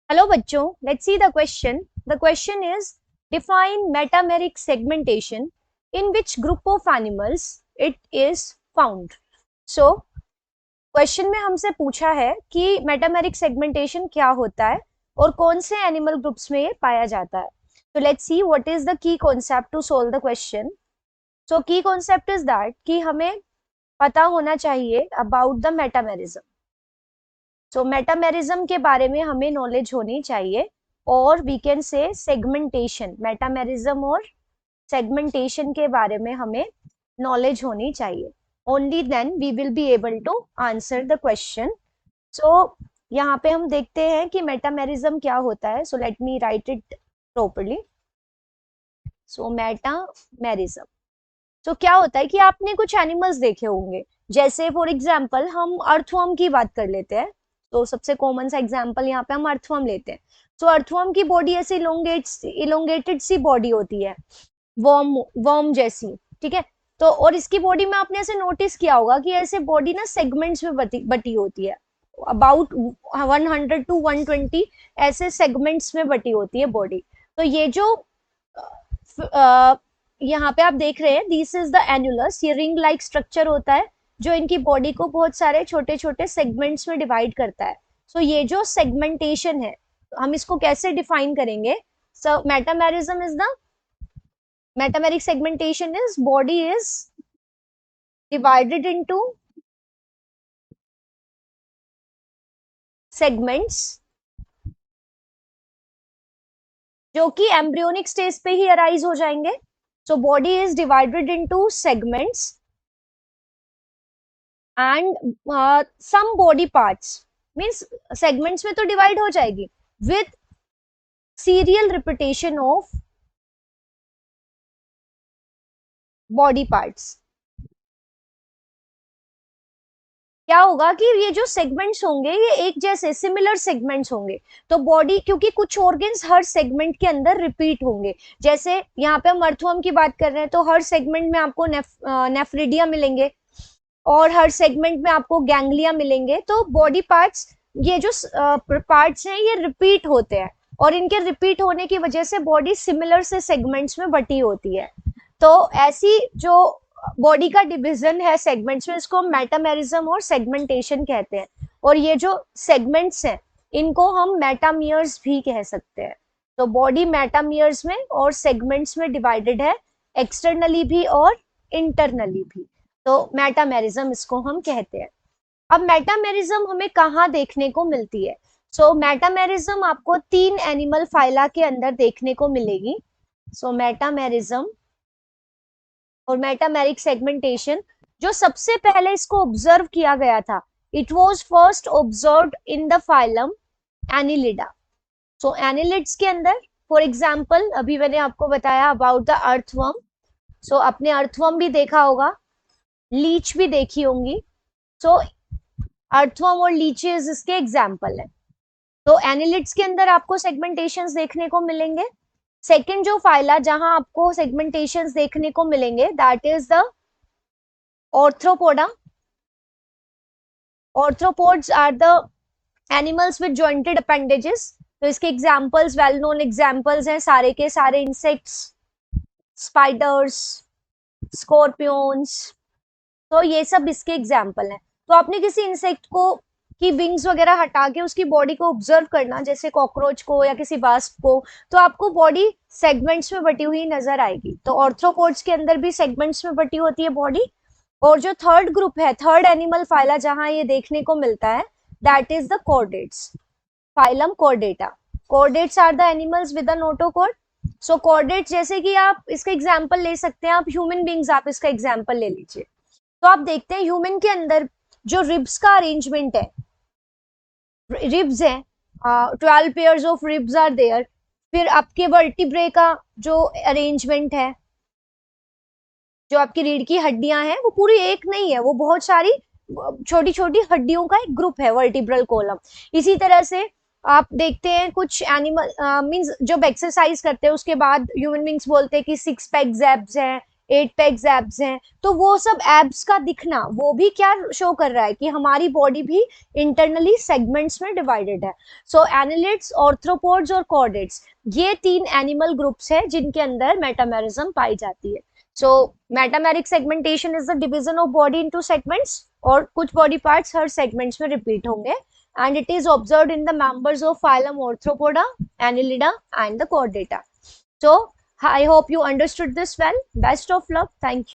Hello बच्चों, let's see the question. The question is define metameric segmentation in which group of animals it is found. So question में हमसे पूछा है कि metameric segmentation क्या होता है और कौन से एनिमल ग्रुप्स में ये पाया जाता है. तो let's see what is the key concept to solve the question. So key concept is that कि हमें पता होना चाहिए about the metamerism. So metamerism के बारे में हमें नॉलेज होनी चाहिए और we can say segmentation, metamerism और सेगमेंटेशन के बारे में हमें नॉलेज होनी चाहिए. Only then we will be able to answer the question. So यहाँ पे हम देखते हैं कि मेटामेरिज्म क्या होता है. So let me right it properly. So metamerism तो क्या होता है कि आपने कुछ एनिमल्स देखे होंगे. जैसे फॉर एग्जाम्पल हम अर्थवर्म की बात कर लेते हैं. तो सबसे कॉमन सा एग्जाम्पल यहाँ पे हम अर्थवर्म लेते हैं. तो अर्थवर्म की बॉडी ऐसे इलोंगेटेड सी बॉडी होती है, वर्म वर्म जैसी. ठीक है. तो और इसकी बॉडी में आपने ऐसे नोटिस किया होगा कि ऐसे बॉडी ना सेगमेंट्स में बटी होती है. अबाउट 100 to 120 ऐसे सेगमेंट्स में बटी होती है बॉडी. तो ये जो यहाँ पे आप देख रहे हैं, दिस इज द एनुलस. ये रिंग लाइक स्ट्रक्चर होता है जो इनकी बॉडी को बहुत सारे छोटे छोटे सेगमेंट्स में डिवाइड करता है. सो ये जो सेगमेंटेशन है, हम इसको कैसे डिफाइन करेंगे. So metamerism is the metameric segmentation is body is divided into segments जो कि एम्ब्रियोनिक स्टेज पे ही अराइज हो जाएंगे. So body is divided into segments and some body parts means segments में तो डिवाइड हो जाएगी with serial repetition of body parts. क्या होगा कि ये जो सेगमेंट्स होंगे ये एक जैसे सिमिलर सेगमेंट्स होंगे. तो बॉडी, क्योंकि कुछ ऑर्गन्स हर सेगमेंट के अंदर रिपीट होंगे. जैसे यहाँ पे हम अर्थवर्म की बात कर रहे हैं तो हर सेगमेंट में आपको नेफ्रिडिया मिलेंगे और हर सेगमेंट में आपको गैंग्लिया मिलेंगे. तो बॉडी पार्ट्स, ये जो पार्ट्स हैं ये रिपीट होते हैं और इनके रिपीट होने की वजह से बॉडी सिमिलर से सेगमेंट्स में बटी होती है. तो ऐसी जो बॉडी का डिवीजन है सेगमेंट्स में, इसको हम मेटामेरिज्म और सेगमेंटेशन कहते हैं. और ये जो सेगमेंट्स हैं इनको हम मेटामियर्स भी कह सकते हैं. तो बॉडी मेटामियर्स में और सेगमेंट्स में डिवाइडेड है, एक्सटर्नली भी और इंटरनली भी. तो मेटामेरिज्म इसको हम कहते हैं. अब मेटामेरिज्म हमें कहाँ देखने को मिलती है. सो मेटामेरिज्म आपको 3 एनिमल फाइला के अंदर देखने को मिलेगी. सो मेटामेरिज्म और मेटामेरिक सेगमेंटेशन, जो सबसे पहले इसको ऑब्जर्व किया गया था, it was first observed in the phylum Annelida. So annelids के अंदर, फॉर एग्जांपल अभी मैंने आपको बताया अबाउट द अर्थवर्म. सो आपने अर्थवर्म भी देखा होगा, लीच भी देखी होंगी. सो अर्थवर्म और लीचेस इसके एग्जाम्पल है. तो एनिलिड्स के अंदर आपको सेगमेंटेशंस देखने को मिलेंगे. सेकंड जो फाइला जहां आपको सेगमेंटेशंस देखने को मिलेंगे, that is the arthropoda. Arthropods are the animals with jointed appendages. तो इसके एग्जांपल्स, वेल नोन एग्जांपल्स हैं सारे के सारे इंसेक्ट्स, स्पाइडर्स, स्कॉर्पियंस. तो ये सब इसके एग्जाम्पल हैं. तो आपने किसी इंसेक्ट को की विंग्स वगैरह हटा के उसकी बॉडी को ऑब्जर्व करना, जैसे कॉकरोच को या किसी वास्प को, तो आपको बॉडी सेगमेंट्स में बटी हुई नजर आएगी. तो ऑर्थ्रोपोड्स के अंदर भी सेगमेंट्स में बटी होती है बॉडी. और जो थर्ड ग्रुप है, थर्ड एनिमल फाइला जहां ये देखने को मिलता है, that is the chordates, phylum chordata. Chordates are the animals with a notochord. So chordates, जैसे कि आप इसका एग्जाम्पल ले सकते हैं, आप ह्यूमन बींग्स, आप इसका एग्जाम्पल ले लीजिए. तो आप देखते हैं ह्यूमन के अंदर जो रिब्स का अरेंजमेंट है, रिब्स है, 12 pairs of ribs are there. फिर आपके वर्टिब्रे का जो अरेंजमेंट है, जो आपकी रीढ़ की हड्डियां हैं, वो पूरी एक नहीं है, वो बहुत सारी छोटी छोटी हड्डियों का एक ग्रुप है, वर्टिब्रल कॉलम. इसी तरह से आप देखते हैं कुछ एनिमल मींस जब एक्सरसाइज करते हैं उसके बाद ह्यूमन बींग्स बोलते हैं कि 6 पैक एब्स हैं, एट पैक्स एब्स हैं, तो वो सब एब्स का दिखना वो भी क्या शो कर रहा है कि हमारी बॉडी भी इंटरनली सेगमेंट्स में डिवाइडेड है। सो एनालिड्स, ऑर्थ्रोपोड्स और कॉर्डेट्स, ये तीन एनिमल ग्रुप्स है जिनके अंदर मेटामेरिज्म पाई जाती है। So metameric segmentation is the division of body into segments, और कुछ बॉडी पार्ट्स हर सेगमेंट्स में रिपीट होंगे, and it is observed in the members of phylum Arthropoda, Annelida, and the Chordata. So, I hope you understood this well. Best of luck. Thank you.